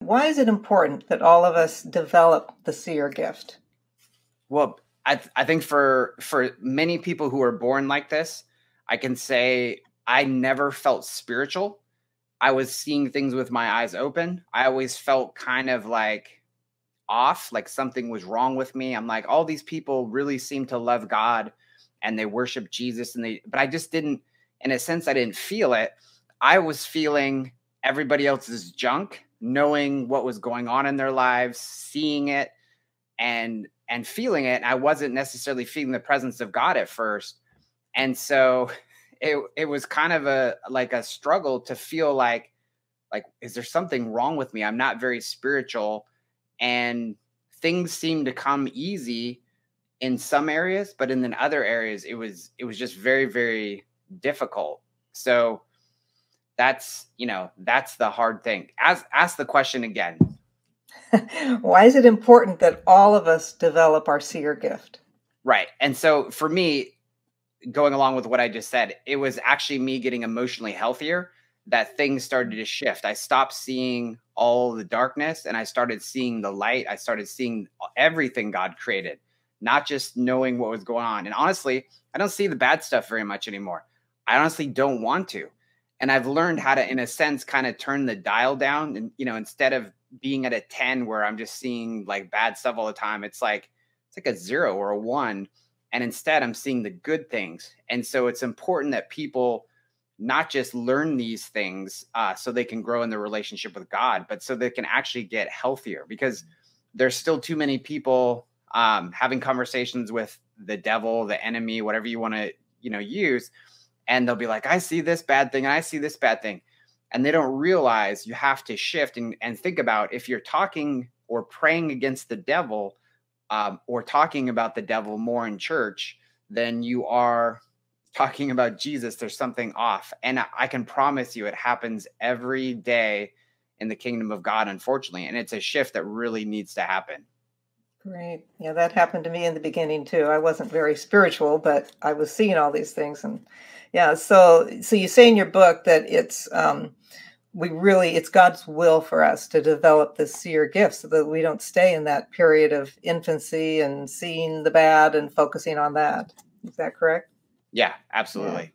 Why is it important that all of us develop the seer gift? Well, I think for many people who are born like this, I can say I never felt spiritual. I was seeing things with my eyes open. I always felt kind of like off, like something was wrong with me. I'm like, all these people really seem to love God and they worship Jesus, but I just didn't, in a sense, I didn't feel it. I was feeling everybody else's junk, knowing what was going on in their lives, seeing it and feeling it. I wasn't necessarily feeling the presence of God at first. And so it was kind of a struggle to feel like, is there something wrong with me? I'm not very spiritual, and things seem to come easy in some areas, but in the other areas it was just very, very difficult. So that's the hard thing. Ask the question again. Why is it important that all of us develop our seer gift? Right. And so for me, going along with what I just said, it was actually me getting emotionally healthier that things started to shift. I stopped seeing all the darkness and I started seeing the light. I started seeing everything God created, not just knowing what was going on. And honestly, I don't see the bad stuff very much anymore. I honestly don't want to. And I've learned how to, in a sense, kind of turn the dial down. And, instead of being at a 10 where I'm just seeing like bad stuff all the time, it's like a 0 or a 1. And instead, I'm seeing the good things. And so it's important that people not just learn these things so they can grow in their relationship with God, but so they can actually get healthier, because there's still too many people having conversations with the devil, the enemy, whatever you want to, use. And they'll be like, I see this bad thing, and I see this bad thing. And they don't realize you have to shift and think about, if you're talking or praying against the devil, or talking about the devil more in church than you are talking about Jesus, there's something off. And I can promise you it happens every day in the kingdom of God, unfortunately. And it's a shift that really needs to happen. Great. Yeah, that happened to me in the beginning too. I wasn't very spiritual, but I was seeing all these things. And yeah, so you say in your book that it's God's will for us to develop this seer gift so that we don't stay in that period of infancy and seeing the bad and focusing on that. Is that correct? Yeah, Yeah. absolutely.